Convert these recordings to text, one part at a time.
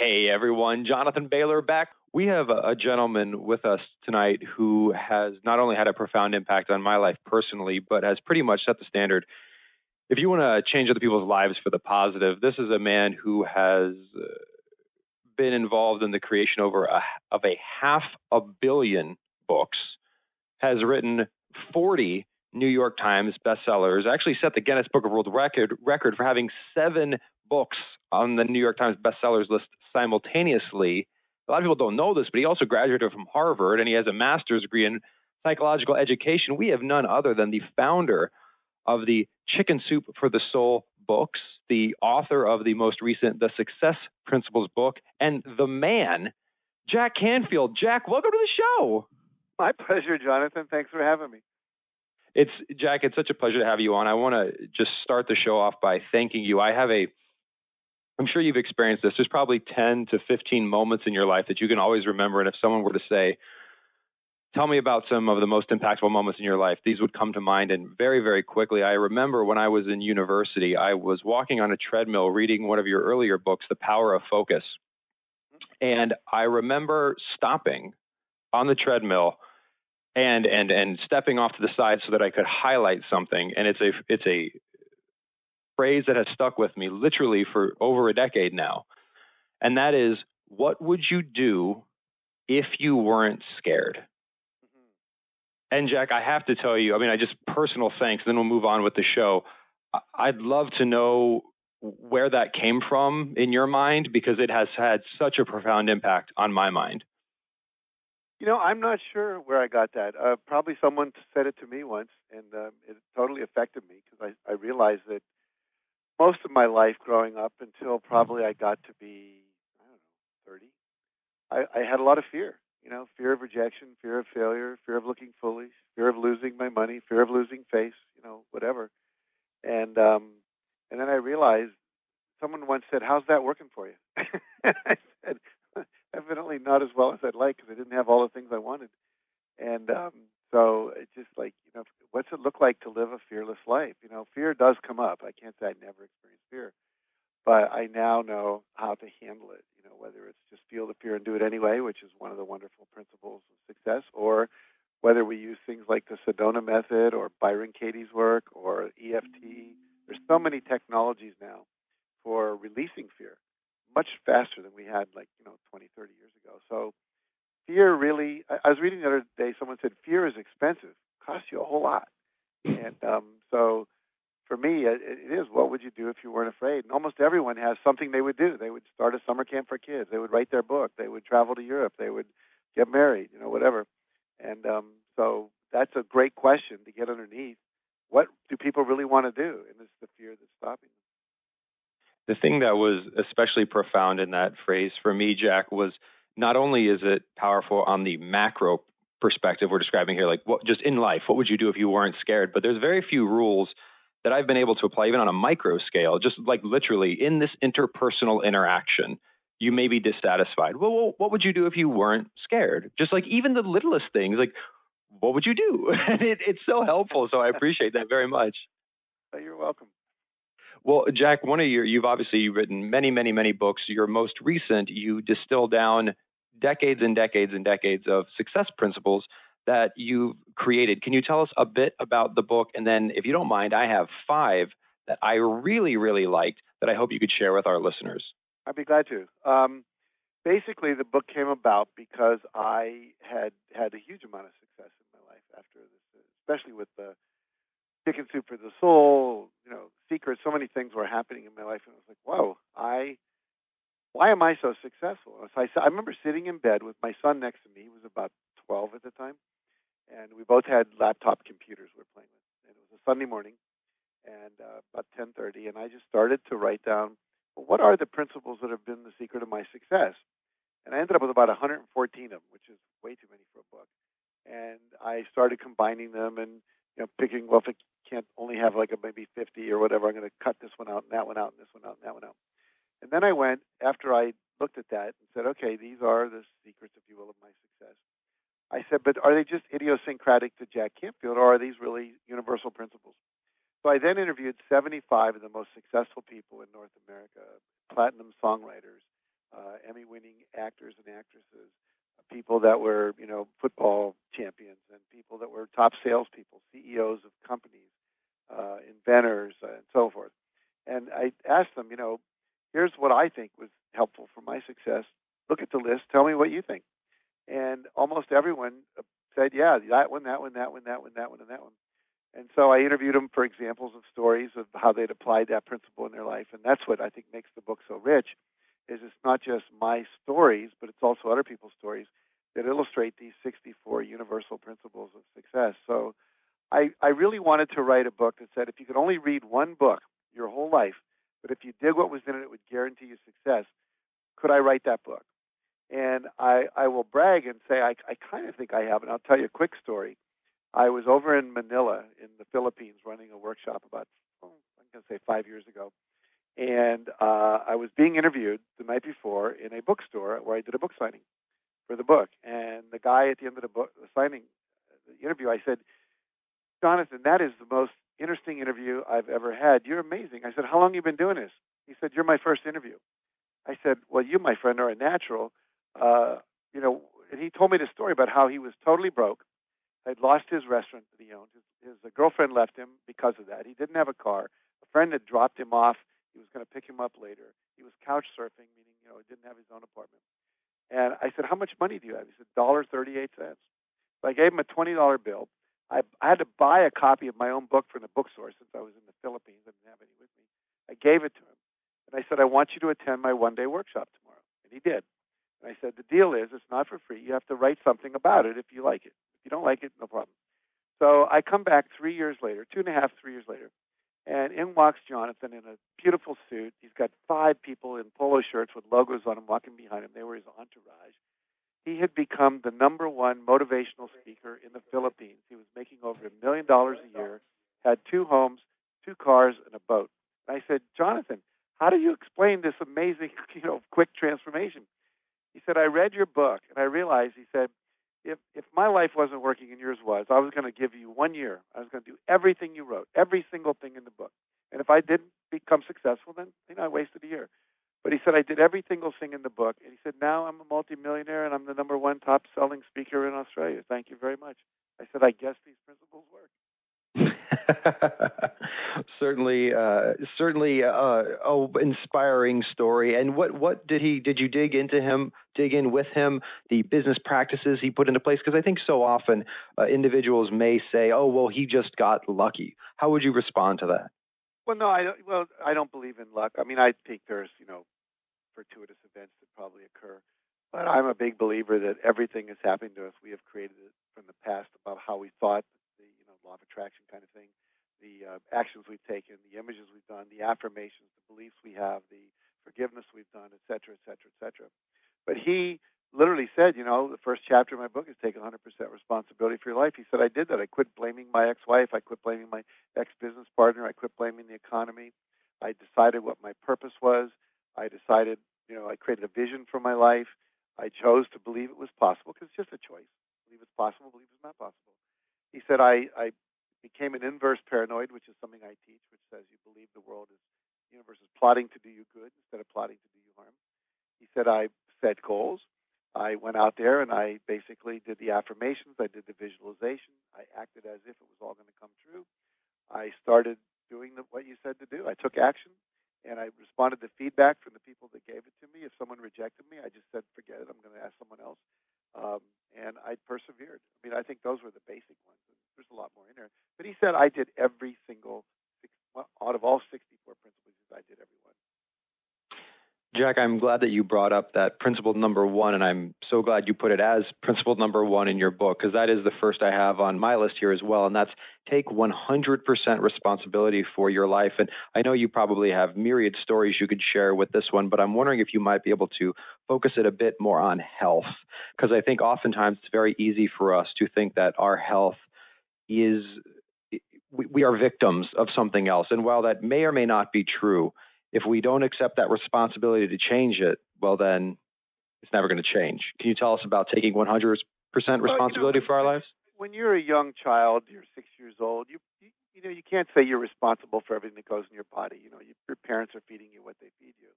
Hey everyone, Jonathan Bailor back. We have a gentleman with us tonight who has not only had a profound impact on my life personally, but has pretty much set the standard. If you want to change other people's lives for the positive, this is a man who has been involved in the creation of a 500 million books, has written 40 New York Times bestsellers, actually set the Guinness Book of World Record for having 7 books on the New York Times bestsellers list simultaneously. A lot of people don't know this, but he also graduated from Harvard and he has a master's degree in psychological education. We have none other than the founder of the Chicken Soup for the Soul books, the author of the most recent The Success Principles book, and the man, Jack Canfield. Jack, welcome to the show. My pleasure, Jonathan. Thanks for having me. Jack, it's such a pleasure to have you on. I want to just start the show off by thanking you. I'm sure you've experienced this. There's probably 10 to 15 moments in your life that you can always remember. And if someone were to say, tell me about some of the most impactful moments in your life, these would come to mind. And very, very quickly, I remember when I was in university, I was walking on a treadmill reading one of your earlier books, The Power of Focus. And I remember stopping on the treadmill and stepping off to the side so that I could highlight something. And it's a phrase that has stuck with me literally for over a decade now. And that is, what would you do if you weren't scared? Mm-hmm. And Jack, I have to tell you, I just personal thanks, then we'll move on with the show. I'd love to know where that came from in your mind, because it has had such a profound impact on my mind. I'm not sure where I got that. Probably someone said it to me once, and it totally affected me, because I realized that most of my life growing up until probably I got to be, 30, I had a lot of fear. Fear of rejection, fear of failure, fear of looking foolish, fear of losing my money, fear of losing face, whatever. And then I realized, someone once said, how's that working for you? I said, evidently not as well as I'd like, because I didn't have all the things I wanted. And so it's just like, what's it look like to live a fearless life? Fear does come up. I can't say I never experienced fear, but I now know how to handle it, whether it's just feel the fear and do it anyway, which is one of the wonderful principles of success, or whether we use things like the Sedona method or Byron Katie's work or EFT. There's so many technologies now for releasing fear, much faster than we had 20, 30 years ago. So fear really, I was reading the other day, someone said fear is expensive, costs you a whole lot. And so for me, it is, what would you do if you weren't afraid? And almost everyone has something they would do. They would start a summer camp for kids. They would write their book. They would travel to Europe. They would get married, whatever. And so that's a great question to get underneath. What do people really want to do? And it's the fear that's stopping them. The thing that was especially profound in that phrase for me, Jack, was not only is it powerful on the macro perspective we're describing here, like what just in life, what would you do if you weren't scared? But there's very few rules that I've been able to apply even on a micro scale, just like literally in this interpersonal interaction. You may be dissatisfied. Well, what would you do if you weren't scared? Just like even the littlest things, like what would you do? And it's so helpful. So I appreciate that very much. You're welcome. Well, Jack, you've obviously written many, many, many books. Your most recent, you distill down decades and decades and decades of success principles that you've created. Can you tell us a bit about the book? And then, if you don't mind, I have 5 that I really, really liked that I hope you could share with our listeners. I'd be glad to. Basically, the book came about because I had a huge amount of success in my life after this, especially with the Chicken Soup for the Soul, Secrets. So many things were happening in my life, and I was like, whoa, why am I so successful? So I remember sitting in bed with my son next to me. He was about 12 at the time, and we both had laptop computers we were playing with. And it was a Sunday morning, and about 10:30, and I just started to write down, well, what are the principles that have been the secret of my success? And I ended up with about 114 of them, which is way too many for a book. And I started combining them and picking, well, if I can't only have maybe 50 or whatever, I'm going to cut this one out and that one out and this one out and that one out. And then I went, after I looked at that, and said, okay, these are the secrets, if you will, of my success. I said, but are they just idiosyncratic to Jack Canfield, or are these really universal principles? So I then interviewed 75 of the most successful people in North America, platinum songwriters, Emmy-winning actors and actresses, people that were, football champions, and people that were top salespeople, CEOs of companies, inventors, and so forth. And I asked them, here's what I think was helpful for my success. Look at the list. Tell me what you think. And almost everyone said, yeah, that one, that one, that one, that one, that one, and that one. And so I interviewed them for examples of stories of how they'd applied that principle in their life. And that's what I think makes the book so rich, is it's not just my stories, but it's also other people's stories that illustrate these 64 universal principles of success. So I really wanted to write a book that said if you could only read one book your whole life, but if you did what was in it, it would guarantee you success, could I write that book? And I will brag and say I kind of think I have, and I'll tell you a quick story. I was over in Manila in the Philippines running a workshop about, I'm going to say 5 years ago. And I was being interviewed the night before in a bookstore where I did a book signing for the book. And the guy at the end of the signing, the interview, I said, Jonathan, that is the most interesting interview I've ever had. You're amazing. I said, how long have you been doing this? He said, you're my first interview. I said, well, you, my friend, are a natural. And he told me the story about how he was totally broke, had lost his restaurant that he owned. His girlfriend left him because of that. He didn't have a car. A friend had dropped him off. He was going to pick him up later. He was couch surfing, meaning, he didn't have his own apartment. And I said, how much money do you have? He said, $1.38. So I gave him a $20 bill. I had to buy a copy of my own book from the bookstore since I was in the Philippines. I didn't have any with me. I gave it to him. And I said, I want you to attend my one-day workshop tomorrow. And he did. And I said, the deal is it's not for free. You have to write something about it if you like it. If you don't like it, no problem. So I come back 3 years later, 2.5, 3 years later, and in walks Jonathan in a beautiful suit. He's got 5 people in polo shirts with logos on them walking behind him. They were his entourage. He had become the number one motivational speaker in the Philippines. He was making over $1 million a year, had 2 homes, 2 cars, and a boat. And I said, Jonathan, how do you explain this amazing, quick transformation? He said, I read your book, and I realized, he said, if my life wasn't working and yours was, I was going to give you 1 year. I was going to do everything you wrote, every single thing in the book. And if I didn't become successful, then I wasted a year. But he said, I did every single thing in the book. And he said, now I'm a multimillionaire and I'm the number one top selling speaker in Australia. Thank you very much. I said, I guess these principles work. Certainly, inspiring story. And what did you dig in with him, the business practices he put into place? Because I think so often individuals may say, oh, well, he just got lucky. How would you respond to that? Well, no, I don't believe in luck. I mean, I think there's, fortuitous events that probably occur. But I'm a big believer that everything is happening to us. We have created it from the past about how we thought, the law of attraction kind of thing, the actions we've taken, the images we've done, the affirmations, the beliefs we have, the forgiveness we've done, et cetera, et cetera, et cetera. But he literally said, the first chapter of my book is take 100% responsibility for your life. He said, I did that. I quit blaming my ex-wife. I quit blaming my ex-business partner. I quit blaming the economy. I decided what my purpose was. I decided, I created a vision for my life. I chose to believe it was possible because it's just a choice. Believe it's possible, believe it's not possible. He said, I became an inverse paranoid, which is something I teach, which says you believe the universe is plotting to do you good instead of plotting to do you harm. He said, I set goals. I went out there and I basically did the affirmations. I did the visualization. I acted as if it was all going to come true. I started doing what you said to do. I took action, and I responded to feedback from the people that gave it to me. If someone rejected me, I just said, forget it. I'm going to ask someone else. And I persevered. I mean, I think those were the basic ones. There's a lot more in there. But he said I did every single, out of all 64 principles, I did every one. Jack, I'm glad that you brought up that principle number 1, and I'm so glad you put it as principle number 1 in your book, because that is the first I have on my list here as well, and that's take 100% responsibility for your life. And I know you probably have myriad stories you could share with this one, but I'm wondering if you might be able to focus it a bit more on health, because I think oftentimes it's very easy for us to think that our health is, we are victims of something else. And while that may or may not be true, if we don't accept that responsibility to change it, well, then it's never going to change. Can you tell us about taking 100% responsibility for our lives? When you're a young child, you're 6 years old, you can't say you're responsible for everything that goes in your body. Your parents are feeding you what they feed you.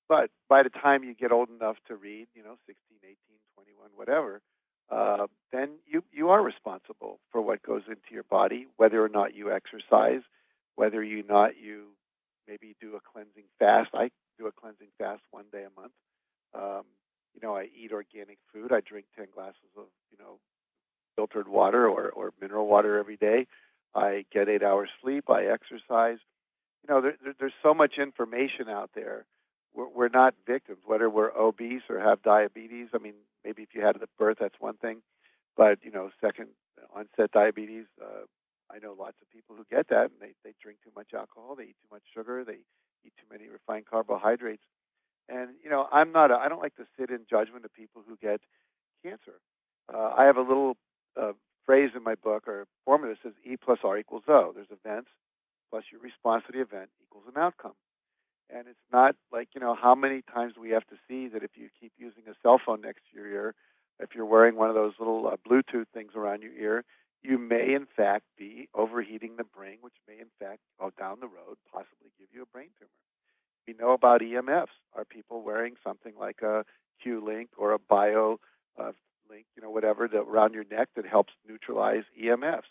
But by the time you get old enough to read, 16, 18, 21, whatever, then you are responsible for what goes into your body, whether or not you exercise, whether you maybe do a cleansing fast. I do a cleansing fast one day a month. I eat organic food. I drink 10 glasses of, filtered water or mineral water every day. I get 8 hours sleep. I exercise. There's so much information out there. We're not victims, whether we're obese or have diabetes. I mean, maybe if you had it at birth, that's one thing. But, second onset diabetes, I know lots of people who get that, and they drink too much alcohol, they eat too much sugar, they eat too many refined carbohydrates. And, I don't like to sit in judgment of people who get cancer. I have a little phrase in my book or formula that says E plus R equals O. There's events plus your response to the event equals an outcome. And it's not like, how many times we have to see that if you keep using a cell phone next to your ear, if you're wearing one of those little Bluetooth things around your ear, you may, in fact, be overheating the brain, which may, in fact, down the road, possibly give you a brain tumor. We know about EMFs. Are people wearing something like a Q-Link or a Bio Link, whatever, around your neck that helps neutralize EMFs?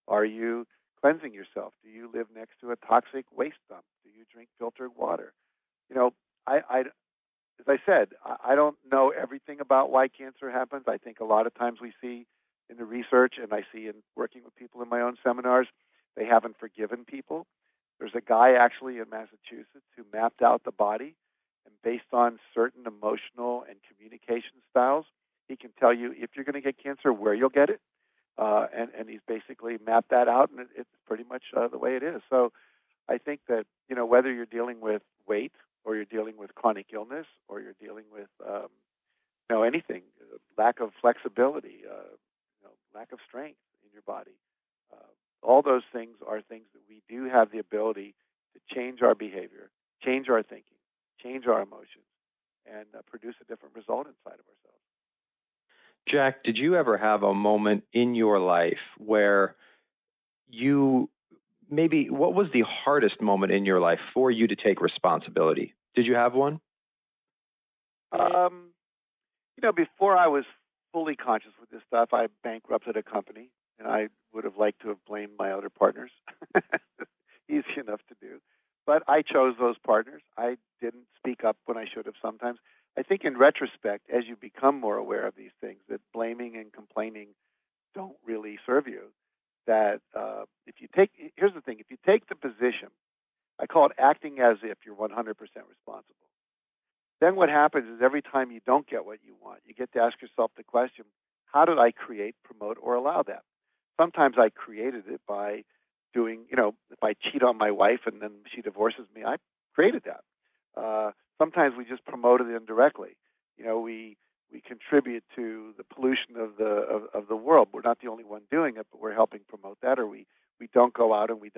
Are you cleansing yourself? Do you live next to a toxic waste dump? Do you drink filtered water? As I said, I don't know everything about why cancer happens. I think a lot of times we see in the research, and I see in working with people in my own seminars, they haven't forgiven people. There's a guy actually in Massachusetts who mapped out the body, and based on certain emotional and communication styles, he can tell you if you're going to get cancer, where you'll get it. And he's basically mapped that out, and it's pretty much the way it is. So I think that, whether you're dealing with weight or you're dealing with chronic illness or you're dealing with, anything, lack of flexibility, lack of strength in your body, all those things are things that we do have the ability to change our behavior, change our thinking, change our emotions, and produce a different result inside of ourselves. Jack, did you ever have a moment in your life where what was the hardest moment in your life for you to take responsibility? Did you have one? Before I was fully conscious with this stuff, I bankrupted a company, and I would have liked to have blamed my other partners. Easy enough to do. But I chose those partners. I didn't speak up when I should have sometimes. I think in retrospect, as you become more aware of these things, that blaming and complaining don't really serve you. That here's the thing, if you take the position, I call it acting as if you're 100% responsible. Then what happens is every time you don't get what you want, you get to ask yourself the question, how did I create, promote, or allow that? Sometimes I created it by doing, if I cheat on my wife and then she divorces me, I created that. Sometimes we just promote it indirectly. We contribute to the pollution of the world. We're not the only one doing it, but we're helping promote that. Or we don't go out and we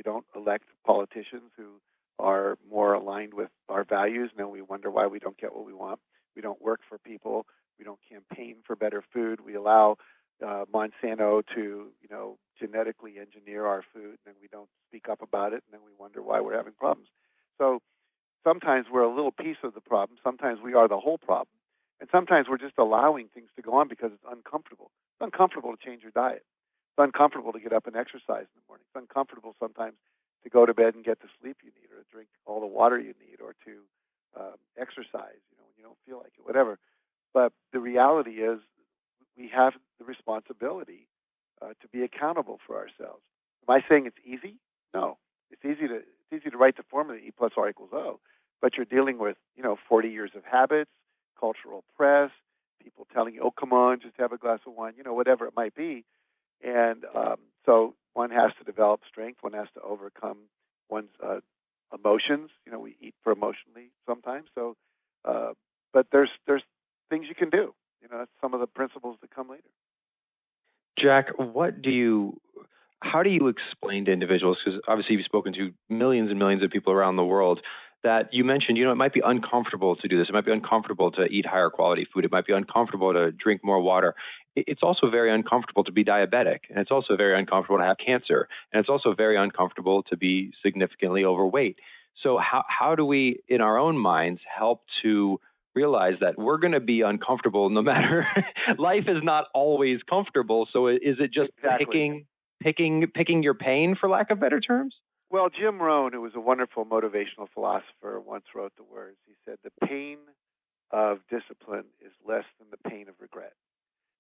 don't elect politicians who are more aligned with our values, and then we wonder why we don't get what we want. We don't work for people. We don't campaign for better food. We allow Monsanto to genetically engineer our food, and then we don't speak up about it, and then we wonder why we're having problems. So sometimes we're a little piece of the problem. Sometimes we are the whole problem. And sometimes we're just allowing things to go on because it's uncomfortable. It's uncomfortable to change your diet. It's uncomfortable to get up and exercise in the morning. It's uncomfortable sometimes to go to bed and get the sleep you need, or to drink all the water you need, or to exercise, when you don't feel like it, whatever. But the reality is we have the responsibility to be accountable for ourselves. Am I saying it's easy? No. It's easy to write the formula E plus R equals O, but you're dealing with 40 years of habits, cultural press, people telling you, oh, come on, just have a glass of wine, whatever it might be. And so one has to develop strength. One has to overcome one's emotions. We eat for emotionally sometimes. So, but there's things you can do. That's some of the principles that come later. Jack, how do you explain to individuals, because obviously you've spoken to millions and millions of people around the world, that you mentioned, it might be uncomfortable to do this. It might be uncomfortable to eat higher quality food. It might be uncomfortable to drink more water. It's also very uncomfortable to be diabetic. And it's also very uncomfortable to have cancer. And it's also very uncomfortable to be significantly overweight. So how do we, in our own minds, help to realize that we're going to be uncomfortable no matter life is not always comfortable. So is it just picking your pain, for lack of better terms? Well, Jim Rohn, who was a wonderful motivational philosopher, once wrote the words. He said, "The pain of discipline is less than the pain of regret."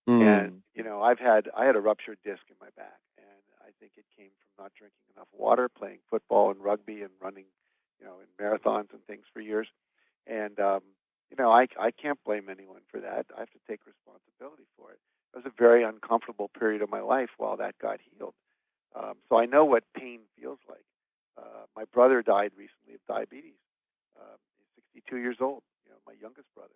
And I had a ruptured disc in my back, and I think it came from not drinking enough water, playing football and rugby, and running, in marathons and things for years. And I can't blame anyone for that. I have to take responsibility for it. It was a very uncomfortable period of my life while that got healed. So I know what pain feels like. My brother died recently of diabetes. He's 62 years old, my youngest brother.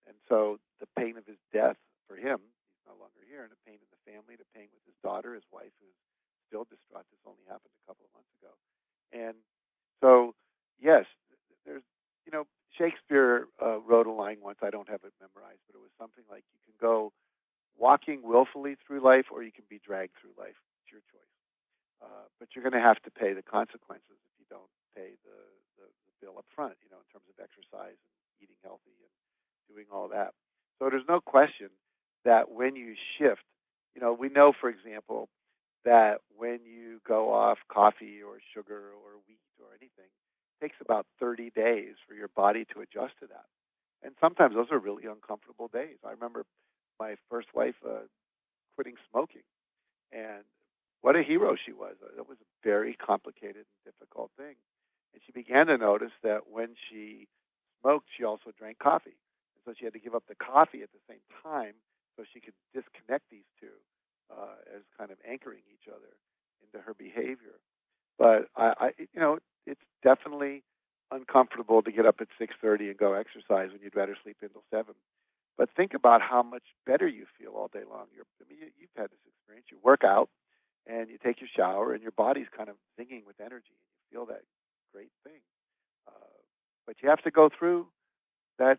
And so the pain of his death for him, he's no longer here, and the pain in the family, the pain with his daughter, his wife, who's still distraught. This only happened a couple of months ago. And so, yes, there's, Shakespeare wrote a line once. I don't have it memorized, but it was something like, you can go walking willfully through life, or you can be dragged through life. It's your choice. But you're going to have to pay the consequences if you don't pay the bill up front, in terms of exercise and eating healthy and doing all that. So there's no question that when you shift, we know, for example, that when you go off coffee or sugar or wheat or anything, it takes about 30 days for your body to adjust to that. And sometimes those are really uncomfortable days. I remember my first wife quitting smoking, and what a hero she was. It was a very complicated and difficult thing. And she began to notice that when she smoked, she also drank coffee. And so she had to give up the coffee at the same time so she could disconnect these two as kind of anchoring each other into her behavior. But it's definitely uncomfortable to get up at 6:30 and go exercise when you'd rather sleep until 7. But think about how much better you feel all day long. You've had this experience. You work out and you take your shower, and your body's kind of zinging with energy, and you feel that great thing. But you have to go through that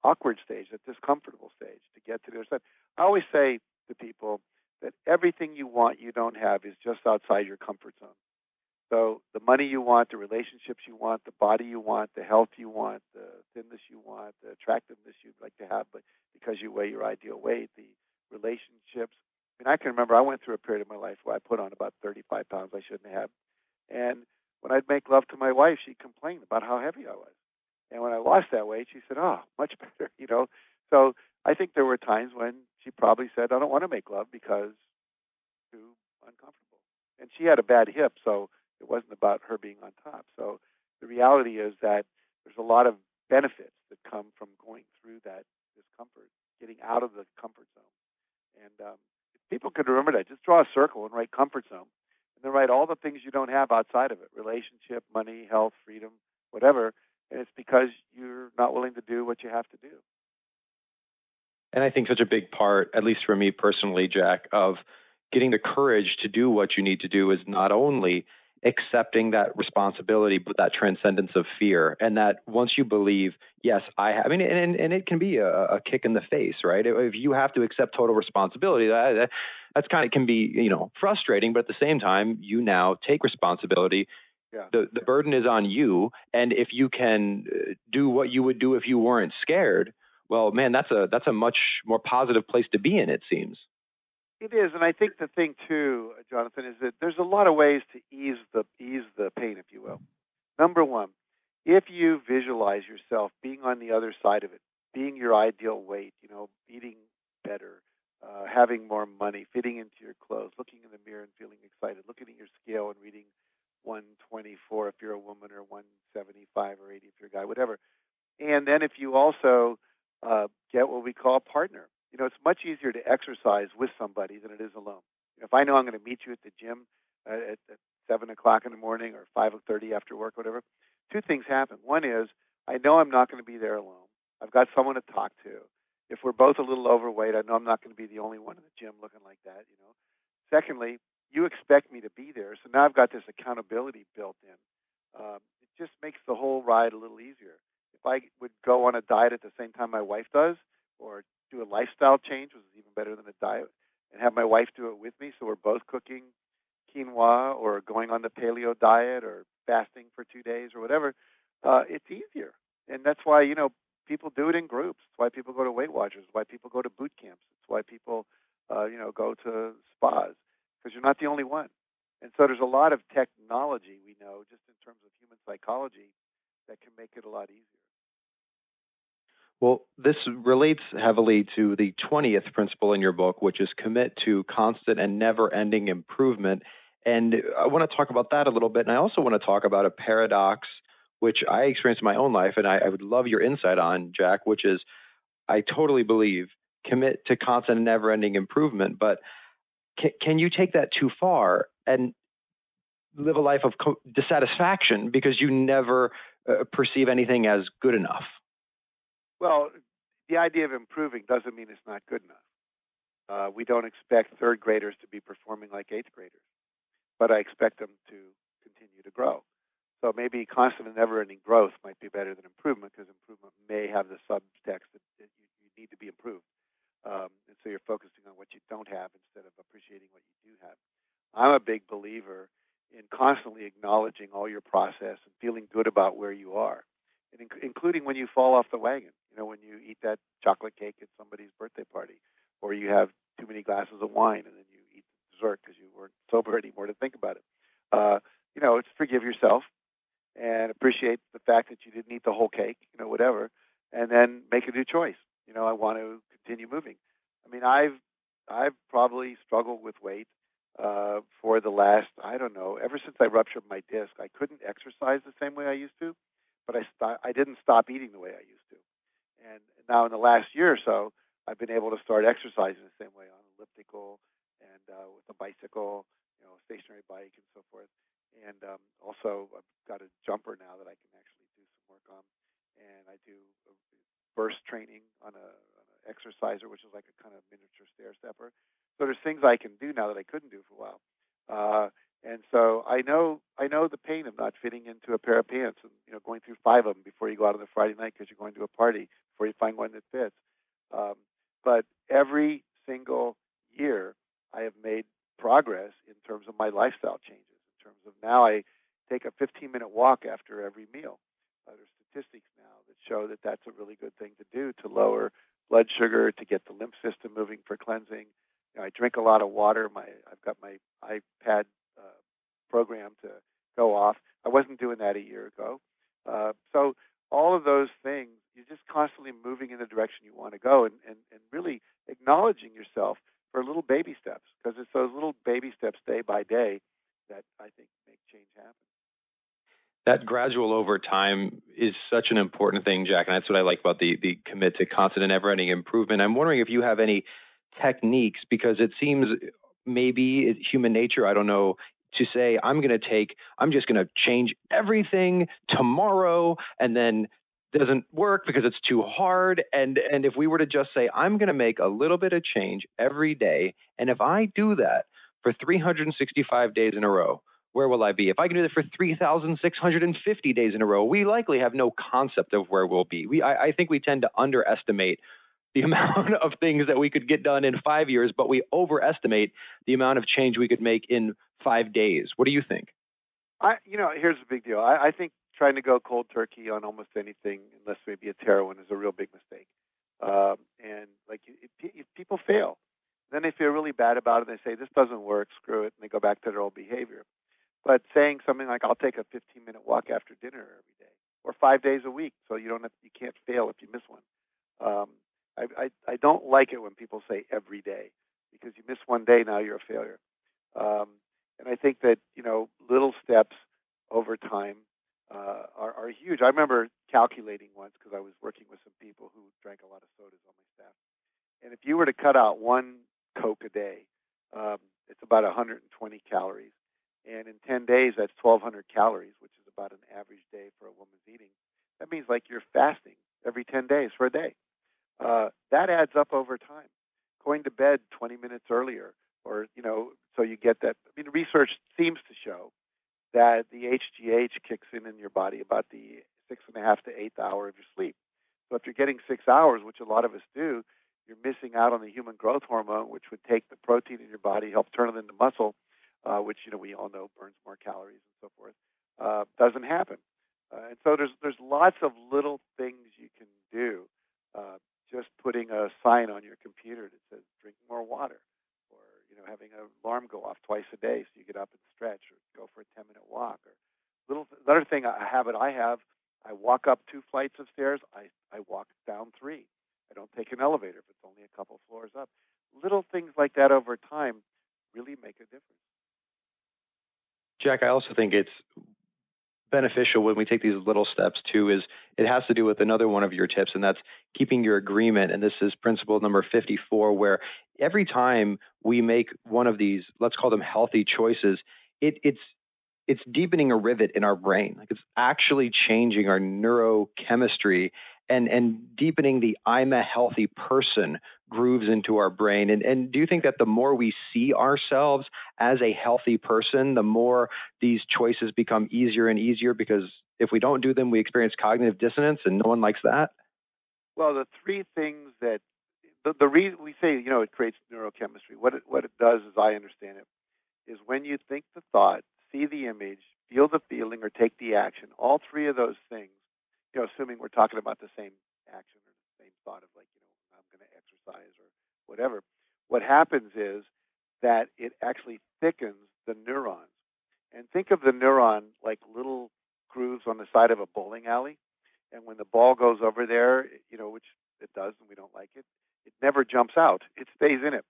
awkward stage, that discomfortable stage, to get to the other side. I always say to people that everything you want you don't have is just outside your comfort zone. So the money you want, the relationships you want, the body you want, the health you want, the thinness you want, the attractiveness you'd like to have, but because you weigh your ideal weight, the relationships. I can remember I went through a period of my life where I put on about 35 pounds I shouldn't have. And when I'd make love to my wife, she'd complain about how heavy I was. And when I lost that weight, she said, "Oh, much better," So I think there were times when she probably said, "I don't want to make love because it's too uncomfortable." And she had a bad hip, so it wasn't about her being on top. So the reality is that there's a lot of benefits that come from going through that discomfort, getting out of the comfort zone. And if people could remember that, just draw a circle and write comfort zone, and then write all the things you don't have outside of it: relationship, money, health, freedom, whatever. And it's because you're not willing to do what you have to do. And I think such a big part, at least for me personally, Jack, of getting the courage to do what you need to do is not only accepting that responsibility, but that transcendence of fear. And that once you believe, yes, and it can be a kick in the face, right? If you have to accept total responsibility, that's kind of can be, frustrating, but at the same time, you now take responsibility. Yeah. The burden is on you. And if you can do what you would do if you weren't scared, well, man, that's a much more positive place to be in, it seems. It is, and I think the thing too, Jonathan, is that there's a lot of ways to ease the pain, if you will. Number one, if you visualize yourself being on the other side of it, being your ideal weight, eating better, having more money, fitting into your clothes, looking in the mirror and feeling excited, looking at your scale and reading 124 if you're a woman, or 175 or 80 if you're a guy, whatever. And then if you also get what we call a partner, it's much easier to exercise with somebody than it is alone. If I know I'm going to meet you at the gym at 7 o'clock in the morning or 5:30 after work, whatever, two things happen. One is I know I'm not going to be there alone. I've got someone to talk to. If we're both a little overweight, I know I'm not going to be the only one in the gym looking like that. Secondly, you expect me to be there, so now I've got this accountability built in. It just makes the whole ride a little easier. If I would go on a diet at the same time my wife does, or do a lifestyle change, which is even better than a diet, and have my wife do it with me, so we're both cooking quinoa or going on the paleo diet or fasting for 2 days or whatever, it's easier. And that's why, people do it in groups. It's why people go to Weight Watchers. It's why people go to boot camps. It's why people, go to spas, because you're not the only one. And so there's a lot of technology we know just in terms of human psychology that can make it a lot easier. Well, this relates heavily to the 20th principle in your book, which is commit to constant and never-ending improvement. And I want to talk about that a little bit. And I also want to talk about a paradox, which I experienced in my own life, and I would love your insight on, Jack, which is I totally believe commit to constant and never-ending improvement. But can you take that too far and live a life of dissatisfaction because you never perceive anything as good enough? Well, the idea of improving doesn't mean it's not good enough. We don't expect third graders to be performing like eighth graders, but I expect them to continue to grow. So maybe constant and never-ending growth might be better than improvement, because improvement may have the subtext that you need to be improved. And so you're focusing on what you don't have instead of appreciating what you do have. I'm a big believer in constantly acknowledging all your process and feeling good about where you are, and including when you fall off the wagon. When you eat that chocolate cake at somebody's birthday party, or you have too many glasses of wine and then you eat dessert because you weren't sober anymore to think about it. It's forgive yourself and appreciate the fact that you didn't eat the whole cake, whatever, and then make a new choice. I want to continue moving. I mean, I've probably struggled with weight for the last, ever since I ruptured my disc. I couldn't exercise the same way I used to, but I didn't stop eating the way I used to. And now in the last year or so, I've been able to start exercising the same way on elliptical and with a bicycle, stationary bike and so forth. And also I've got a jumper now that I can actually do some work on. And I do burst training on a exerciser, which is like a kind of miniature stair stepper. So there's things I can do now that I couldn't do for a while. And so I know the pain of not fitting into a pair of pants and going through 5 of them before you go out on the Friday night because you're going to a party before you find one that fits. But every single year I have made progress in terms of my lifestyle changes. In terms of now I take a 15-minute walk after every meal. There's statistics now that show that that's a really good thing to do to lower blood sugar, to get the lymph system moving for cleansing. I drink a lot of water. I've got my iPad program to go off. I wasn't doing that a year ago. So all of those things, you're just constantly moving in the direction you want to go, and really acknowledging yourself for little baby steps, because it's those little baby steps day by day that I think make change happen. That gradual over time is such an important thing, Jack, and that's what I like about the commit to constant and never-ending improvement. I'm wondering if you have any techniques, because it seems maybe it's human nature, I don't know, to say I'm just going to change everything tomorrow, and then doesn't work because it's too hard. And if we were to just say I'm going to make a little bit of change every day, and if I do that for 365 days in a row, where will I be? If I can do that for 3,650 days in a row, we likely have no concept of where we'll be. I think we tend to underestimate the amount of things that we could get done in 5 years, but we overestimate the amount of change we could make in 5 days. What do you think? Here's the big deal. I think trying to go cold turkey on almost anything, unless maybe it's heroin, is a real big mistake. And if people fail, then they feel really bad about it. And they say, this doesn't work, screw it, and they go back to their old behavior. But saying something like, I'll take a 15-minute walk after dinner every day, or 5 days a week, so you can't fail if you miss one. I don't like it when people say every day, because you miss one day, now you're a failure. And I think that little steps over time are huge. I remember calculating once, because I was working with some people who drank a lot of sodas on my staff. And if you were to cut out one Coke a day, it's about 120 calories. And in 10 days, that's 1,200 calories, which is about an average day for a woman's eating. That means you're fasting every 10 days for a day. That adds up over time. Going to bed 20 minutes earlier, or, so you get that. I mean, research seems to show that the HGH kicks in your body about the 6.5 to 8th hour of your sleep. So if you're getting 6 hours, which a lot of us do, you're missing out on the human growth hormone, which would take the protein in your body, help turn it into muscle, which we all know burns more calories and so forth. doesn't happen. And so there's lots of little things you can do. Just putting a sign on your computer that says drink more water, or having an alarm go off twice a day so you get up and stretch, or go for a 10-minute walk. Or another thing, a habit I have, I walk up 2 flights of stairs. I walk down 3. I don't take an elevator if it's only a couple floors up. Little things like that over time really make a difference. Jack, I also think it's beneficial when we take these little steps too. Is it has to do with another one of your tips, and that's keeping your agreement. And this is principle number 54, where every time we make one of these, let's call them healthy choices, it's deepening a rivet in our brain. Like, it's actually changing our neurochemistry and deepening the I'm a healthy person grooves into our brain. And do you think that the more we see ourselves as a healthy person, the more these choices become easier and easier? Because if we don't do them, we experience cognitive dissonance, and no one likes that. Well, the 3 things that the reason we say, it creates neurochemistry. What it does, as I understand it, is when you think the thought, see the image, feel the feeling, or take the action, all 3 of those things, assuming we're talking about the same action or the same thought of, like, I'm going to exercise or whatever, what happens is that it actually thickens the neurons. And think of the neuron like little grooves on the side of a bowling alley. And when the ball goes over there, which it does, and we don't like it, it never jumps out. It stays in it.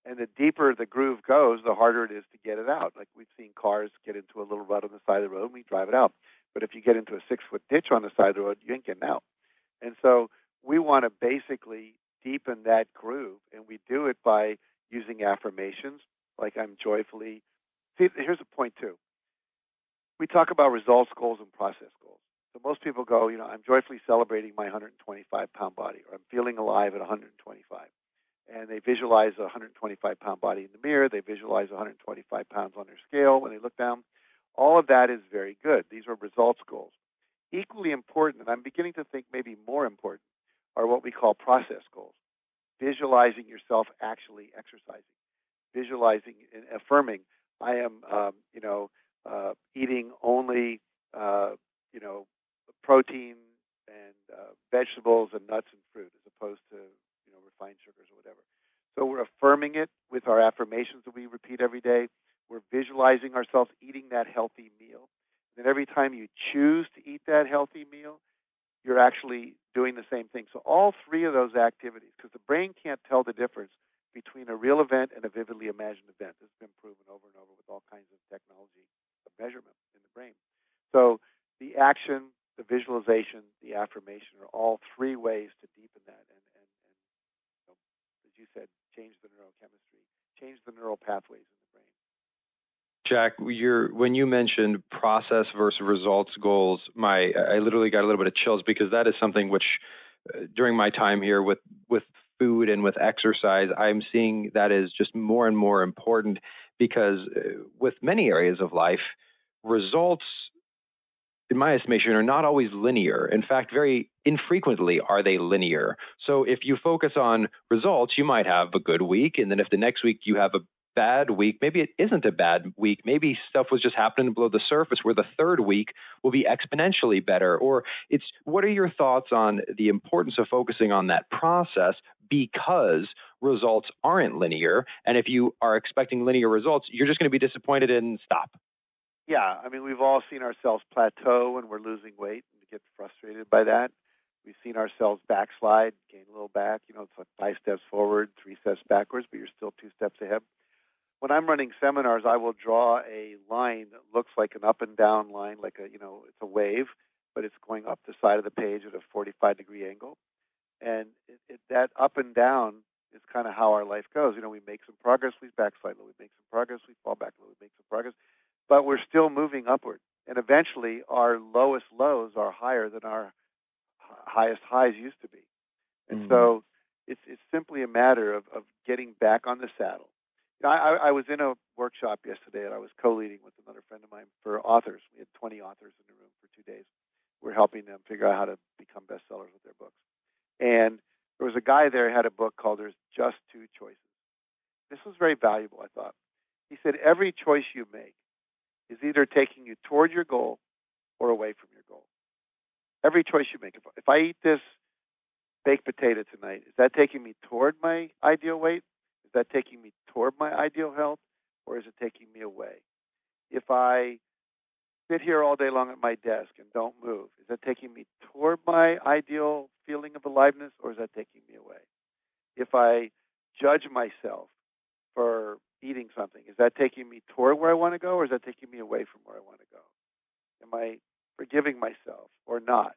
And the deeper the groove goes, the harder it is to get it out. Like, we've seen cars get into a little rut on the side of the road, and we drive it out. But if you get into a 6-foot ditch on the side of the road, you ain't getting out. And so we want to basically deepen that groove, and we do it by using affirmations, like I'm joyfully. See, here's a point, too. We talk about results goals and process goals. So most people go, I'm joyfully celebrating my 125-pound body, or I'm feeling alive at 125. And they visualize a 125-pound body in the mirror. They visualize 125 pounds on their scale when they look down. All of that is very good. These are results goals. Equally important, and I'm beginning to think maybe more important, are what we call process goals. Visualizing yourself actually exercising. Visualizing and affirming, I am, eating only, protein and vegetables and nuts and fruit, as opposed to refined sugars or whatever. So we're affirming it with our affirmations that we repeat every day. We're visualizing ourselves eating that healthy meal. And every time you choose to eat that healthy meal, you're actually doing the same thing. So all 3 of those activities, because the brain can't tell the difference between a real event and a vividly imagined event. This has been proven over and over with all kinds of technology of measurement in the brain. So the action, the visualization, the affirmation are all 3 ways to deepen that. And as you said, change the neurochemistry, change the neural pathways in the brain. Jack, when you mentioned process versus results goals, I literally got a little bit of chills, because that is something which, during my time here with food and with exercise, I'm seeing that is just more and more important, because with many areas of life, results, in my estimation, are not always linear. In fact, very infrequently are they linear. So if you focus on results, you might have a good week. And then if the next week you have a bad week, maybe it isn't a bad week. Maybe stuff was just happening below the surface, where the third week will be exponentially better. Or what are your thoughts on the importance of focusing on that process, because results aren't linear? And if you are expecting linear results, you're just going to be disappointed and stop. Yeah, I mean, we've all seen ourselves plateau when we're losing weight and get frustrated by that. We've seen ourselves backslide, gain a little back. It's like 5 steps forward, 3 steps backwards, but you're still 2 steps ahead. When I'm running seminars, I will draw a line that looks like an up and down line, like it's a wave, but it's going up the side of the page at a 45-degree angle. And that up and down is kind of how our life goes. We make some progress, we backslide a little. We make some progress, we fall back a little. We make some progress. But we're still moving upward. And eventually, our lowest lows are higher than our highest highs used to be. And so it's simply a matter of getting back on the saddle. I was in a workshop yesterday, and I was co-leading with another friend of mine for authors. We had 20 authors in the room for 2 days. We're helping them figure out how to become bestsellers with their books. And there was a guy there who had a book called There's Just 2 Choices. This was very valuable, I thought. He said, every choice you make is either taking you toward your goal or away from your goal. Every choice you make. If I eat this baked potato tonight, is that taking me toward my ideal weight? Is that taking me toward my ideal health? Or is it taking me away? If I sit here all day long at my desk and don't move, is that taking me toward my ideal feeling of aliveness, or is that taking me away? If I judge myself for eating something, is that taking me toward where I want to go, or is that taking me away from where I want to go? Am I forgiving myself or not?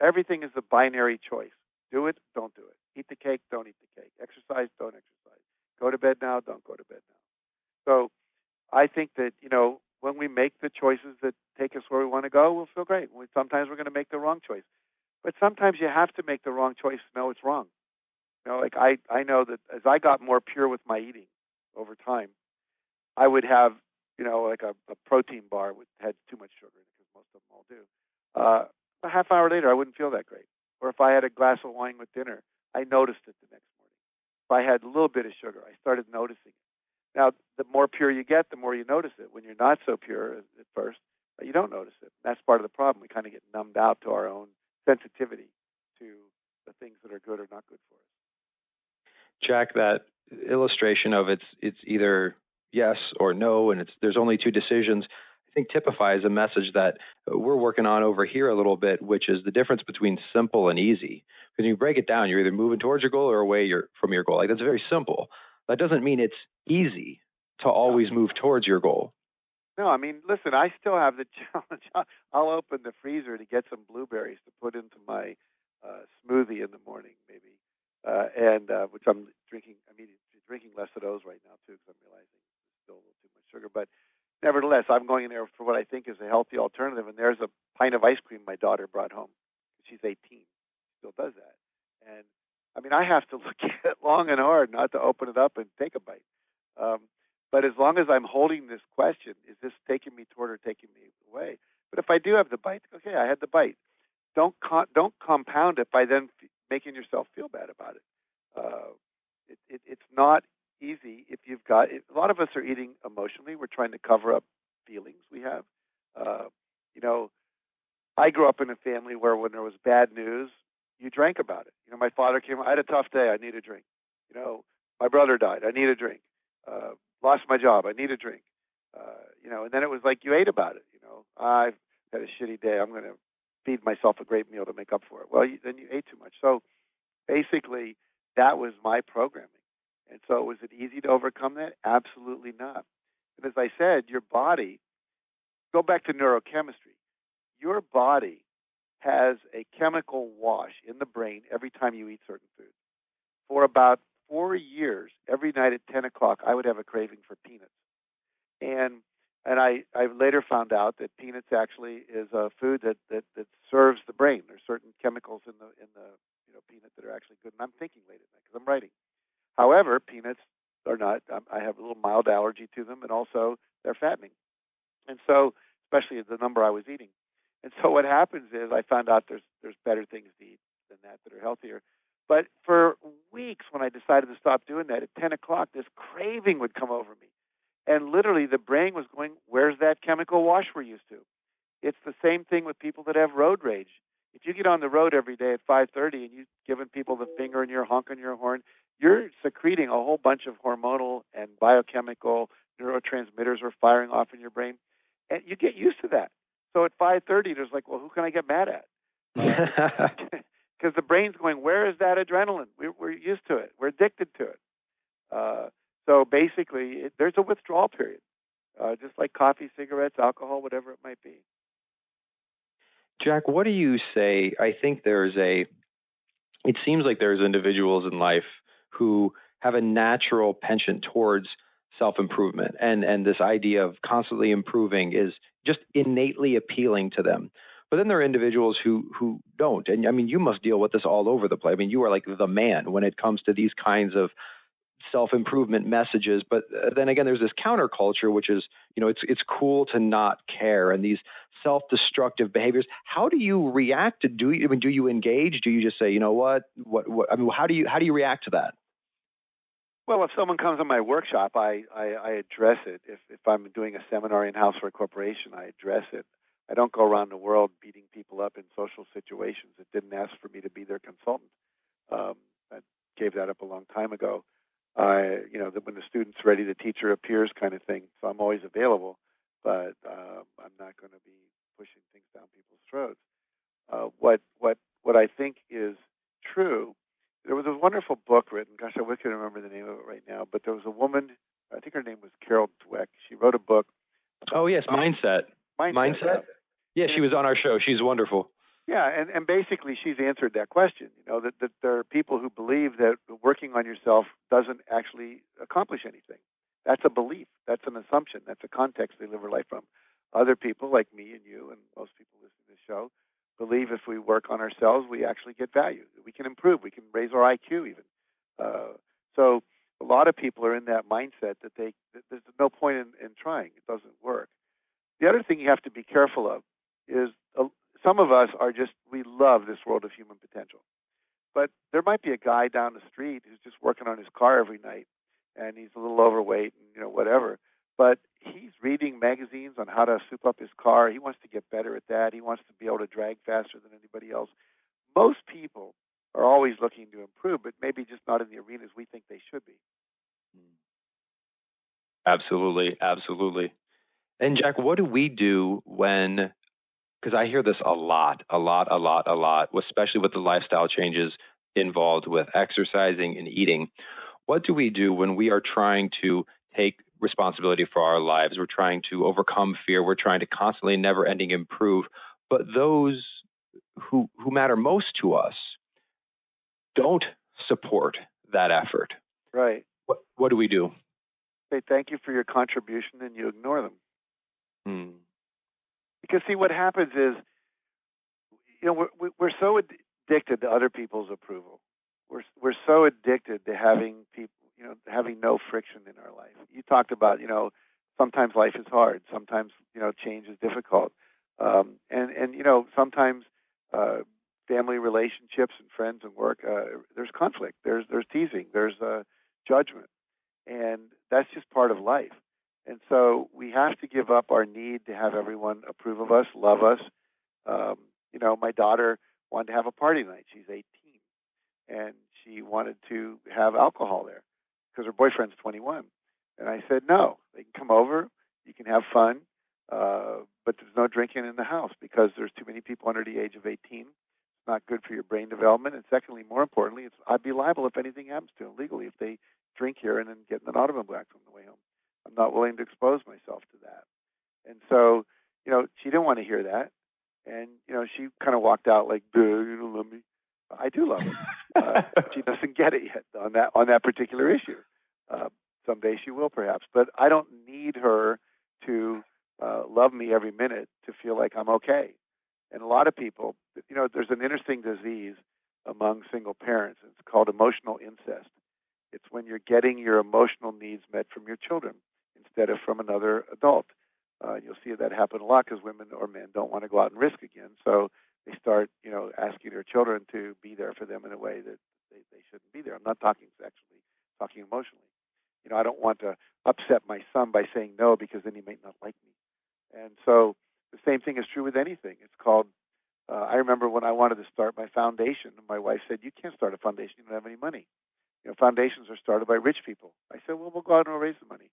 Everything is a binary choice. Do it, don't do it. Eat the cake, don't eat the cake. Exercise, don't exercise. Go to bed now, don't go to bed now. So I think that, when we make the choices that take us where we want to go, we'll feel great. Sometimes we're going to make the wrong choice. But sometimes you have to make the wrong choice to know it's wrong. I know that as I got more pure with my eating over time, I would have, like a protein bar that had too much sugar in it, because most of them all do. A half hour later, I wouldn't feel that great. Or if I had a glass of wine with dinner, I noticed it the next morning. If I had a little bit of sugar, I started noticing it. Now, the more pure you get, the more you notice it. When you're not so pure at first, you don't notice it. That's part of the problem. We kind of get numbed out to our own sensitivity to the things that are good or not good for us. Jack, that illustration of it's either yes or no, and there's only two decisions, I think typifies a message that we're working on over here a little bit, which is the difference between simple and easy. When you break it down, you're either moving towards your goal or away from your goal. Like, that's very simple. That doesn't mean it's easy to always move towards your goal. No, I mean, listen, I still have the challenge. I'll open the freezer to get some blueberries to put into my smoothie in the morning, maybe, and which I'm drinking. I'm drinking less of those right now, too, because I'm realizing it's still a little too much sugar. But nevertheless, I'm going in there for what I think is a healthy alternative, and there's a pint of ice cream my daughter brought home. She's 18. She still does that. And, I mean, I have to look at it long and hard not to open it up and take a bite. But as long as I'm holding this question, is this taking me toward or taking me away? But if I do have the bite, okay, I had the bite. Don't compound it by then making yourself feel bad about it. It's not easy if you've got it. A lot of us are eating emotionally. We're trying to cover up feelings we have. I grew up in a family where when there was bad news, you drank about it. My father came. I had a tough day. I need a drink. My brother died. I need a drink. Lost my job. I need a drink. And then it was like you ate about it. I've had a shitty day. I'm going to feed myself a great meal to make up for it. Well, then you ate too much. So basically, that was my programming. And so was it easy to overcome that? Absolutely not. And as I said, your body, go back to neurochemistry. Your body has a chemical wash in the brain every time you eat certain foods. For about 4 years, every night at 10 o'clock, I would have a craving for peanuts. And I later found out that peanuts actually is a food that serves the brain. There's certain chemicals in the peanut that are actually good. And I'm thinking late at night because I'm writing. However, peanuts are not. I have a little mild allergy to them, and also they're fattening. And so, especially the number I was eating. And so what happens is I found out there's better things to eat than that are healthier. But for weeks, when I decided to stop doing that, at 10 o'clock, this craving would come over me. And literally the brain was going, where's that chemical wash we're used to? It's the same thing with people that have road rage. If you get on the road every day at 5:30 and you're giving people the finger and you're honking your horn, you're secreting a whole bunch of hormonal and biochemical neurotransmitters are firing off in your brain. And you get used to that. So at 5:30, there's like, well, who can I get mad at? Because the brain's going, where is that adrenaline? We're used to it. We're addicted to it. So basically, there's a withdrawal period, just like coffee, cigarettes, alcohol, whatever it might be. Jack, what do you say? I think it seems like there's individuals in life who have a natural penchant towards self-improvement, and this idea of constantly improving is just innately appealing to them. But then there are individuals who don't. And I mean, you must deal with this all over the place. I mean, you are like the man when it comes to these kinds of self-improvement messages. But then again, there's this counterculture, which is, it's cool to not care, and these self-destructive behaviors. How do you react to? Do you engage? Do you just say, what? I mean, how do you react to that? Well, if someone comes to my workshop, I address it. If I'm doing a seminar in-house for a corporation, I address it. I don't go around the world beating people up in social situations that didn't ask for me to be their consultant. I gave that up a long time ago. When the student's ready, the teacher appears kind of thing. So I'm always available, but I'm not going to be pushing things down people's throats. What I think is true, there was a wonderful book written. Gosh, I wish I could remember the name of it right now. But there was a woman. I think her name was Carol Dweck. She wrote a book. Oh yes, Mindset. Mindset. Yeah, she was on our show. She's wonderful. Yeah, and basically she's answered that question. That there are people who believe that working on yourself doesn't actually accomplish anything. That's a belief. That's an assumption. That's a context they live their life from. Other people like me and you and most people listening to the show believe if we work on ourselves, we actually get value. We can improve. We can raise our IQ even. So a lot of people are in that mindset that there's no point in trying. It doesn't work. The other thing you have to be careful of is some of us we love this world of human potential. But there might be a guy down the street who's just working on his car every night, and he's a little overweight and whatever. But he's reading magazines on how to soup up his car. He wants to get better at that. He wants to be able to drag faster than anybody else. Most people are always looking to improve, but maybe just not in the arenas we think they should be. Absolutely, absolutely. And Jack, what do we do when, because I hear this a lot, especially with the lifestyle changes involved with exercising and eating. What do we do when we are trying to take responsibility for our lives? We're trying to overcome fear. We're trying to constantly, never-ending improve. But those who matter most to us don't support that effort. Right. What do we do? Say thank you for your contribution, and you ignore them. Because see, what happens is, we're so addicted to other people's approval. We're so addicted to having people, having no friction in our life. You talked about, sometimes life is hard. Sometimes, change is difficult. Sometimes family relationships and friends and work, there's conflict. There's teasing. There's judgment. And that's just part of life. And so we have to give up our need to have everyone approve of us, love us. My daughter wanted to have a party tonight. She's 18. And she wanted to have alcohol there because her boyfriend's 21. And I said, no, they can come over. You can have fun. But there's no drinking in the house because there's too many people under the age of 18. It's not good for your brain development. And secondly, more importantly, I'd be liable if anything happens to them legally if they drink here and then get in an automobile accident on the way home. I'm not willing to expose myself to that. And so, she didn't want to hear that. And, she kind of walked out like, duh, you don't love me. I do love her. She doesn't get it yet on that particular issue. Someday she will, perhaps. But I don't need her to love me every minute to feel like I'm okay. And a lot of people, there's an interesting disease among single parents. It's called emotional incest. It's when you're getting your emotional needs met from your children instead of from another adult. You'll see that happen a lot because women or men don't want to go out and risk again. So they start, asking their children to be there for them in a way that they shouldn't be there. I'm not talking sexually, I'm talking emotionally. I don't want to upset my son by saying no because then he might not like me. And so the same thing is true with anything. It's called, I remember when I wanted to start my foundation, my wife said, you can't start a foundation, you don't have any money. Foundations are started by rich people. I said, well, we'll go out and we'll raise the money.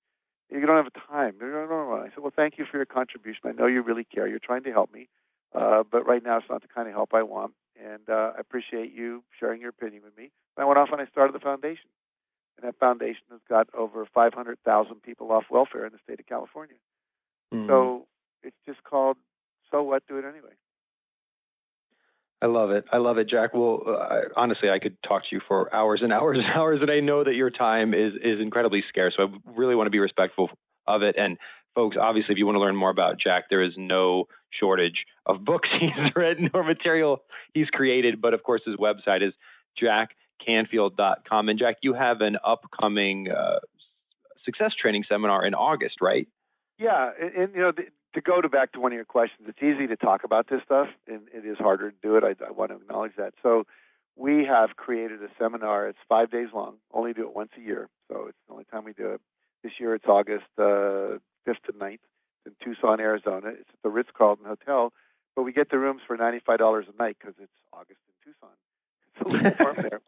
You don't have time. I said, well, thank you for your contribution. I know you really care. You're trying to help me. But right now it's not the kind of help I want. And I appreciate you sharing your opinion with me. And I went off and I started the foundation. And that foundation has got over 500,000 people off welfare in the state of California. So it's just called, so what, do it anyway. I love it. I love it, Jack. Well, honestly, I could talk to you for hours and hours and hours, and I know that your time is incredibly scarce. So I really want to be respectful of it. And folks, obviously, if you want to learn more about Jack, there is no shortage of books he's written or material he's created. But of course, his website is jackcanfield.com. And Jack, you have an upcoming success training seminar in August, right? Yeah, and to go back to one of your questions, it's easy to talk about this stuff, and it is harder to do it. I want to acknowledge that. So we have created a seminar. It's 5 days long. Only do it once a year, so it's the only time we do it. This year it's August 5th to 9th. It's in Tucson, Arizona. It's at the Ritz-Carlton Hotel, but we get the rooms for $95 a night because it's August in Tucson. It's a little warm there,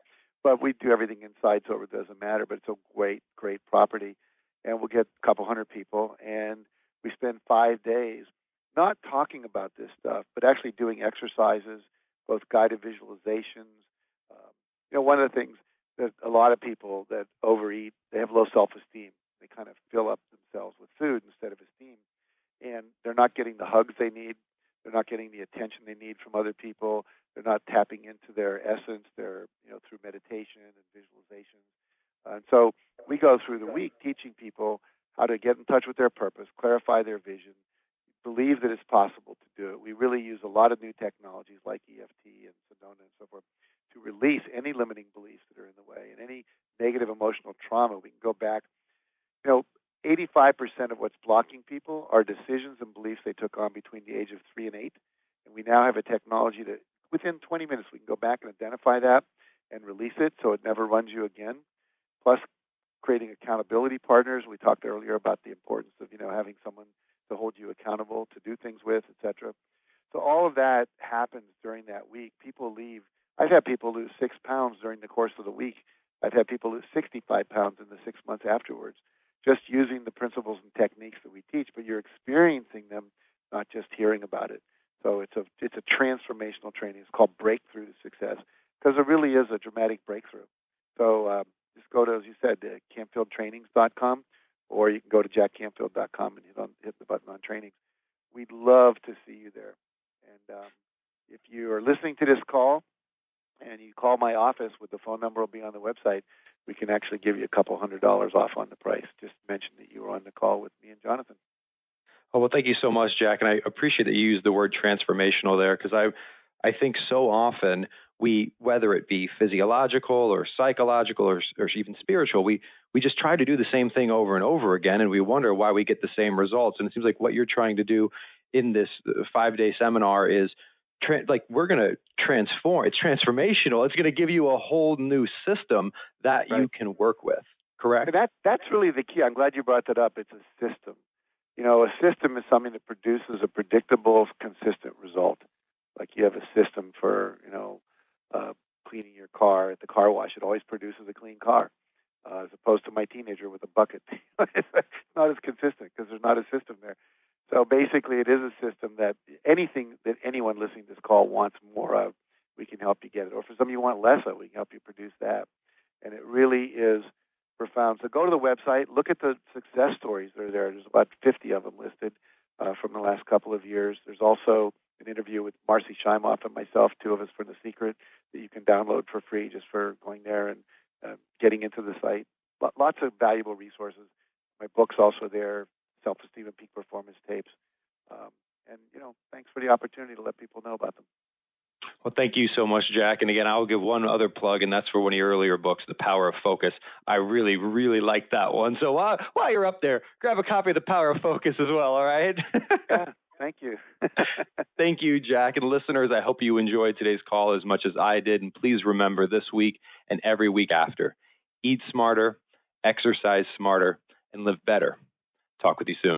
but we do everything inside, so it doesn't matter. But it's a great, great property, and we'll get a couple hundred people, and we spend 5 days not talking about this stuff, but actually doing exercises, both guided visualizations. One of the things that a lot of people that overeat, they have low self-esteem. They kind of fill up themselves with food instead of esteem, and they're not getting the hugs they need. They're not getting the attention they need from other people. They're not tapping into their essence, through meditation and visualization. And so we go through the week teaching people how to get in touch with their purpose, clarify their vision, believe that it's possible to do it. We really use a lot of new technologies like EFT and Sedona and so forth to release any limiting beliefs that are in the way and any negative emotional trauma. We can go back. 85% of what's blocking people are decisions and beliefs they took on between the age of 3 and 8. And we now have a technology that within 20 minutes we can go back and identify that and release it so it never runs you again. Plus, creating accountability partners. We talked earlier about the importance of having someone to hold you accountable, to do things with, etc. So all of that happens during that week. People leave. I've had people lose 6 pounds during the course of the week. I've had people lose 65 pounds in the 6 months afterwards, just using the principles and techniques that we teach, but you're experiencing them, not just hearing about it. So it's a transformational training. It's called Breakthrough to Success because it really is a dramatic breakthrough. So just go to, as you said, CanfieldTrainings.com, or you can go to jackcanfield.com and hit the button on trainings. We'd love to see you there. And if you are listening to this call and you call my office with the phone number will be on the website, we can actually give you a couple $100 off on the price. Just mention that you were on the call with me and Jonathan. Oh, well, thank you so much, Jack. And I appreciate that you used the word transformational there because I think so often we, whether it be physiological or psychological or even spiritual, we just try to do the same thing over and over again, and we wonder why we get the same results. And it seems like what you're trying to do in this 5-day seminar is we're going to transform. It's transformational. It's going to give you a whole new system that you can work with, correct? That's really the key. I'm glad you brought that up. It's a system. A system is something that produces a predictable, consistent result. Like you have a system for, cleaning your car at the car wash. It always produces a clean car, as opposed to my teenager with a bucket. It's not as consistent because there's not a system there. So basically, it is a system that anything that anyone listening to this call wants more of, we can help you get it. Or for some of you want less of, we can help you produce that. And it really is profound. So go to the website, look at the success stories that are there. There's about 50 of them listed from the last couple of years. There's also an interview with Marcy Scheimoff and myself, 2 of us from The Secret, that you can download for free just for going there and getting into the site. Lots of valuable resources. My book's also there, Self-Esteem and Peak Performance Tapes. And, thanks for the opportunity to let people know about them. Well, thank you so much, Jack. And again, I'll give one other plug, and that's for one of your earlier books, The Power of Focus. I really, really like that one. So while you're up there, grab a copy of The Power of Focus as well, all right? Yeah, thank you. Thank you, Jack. And listeners, I hope you enjoyed today's call as much as I did. And please remember this week and every week after, eat smarter, exercise smarter, and live better. Talk with you soon.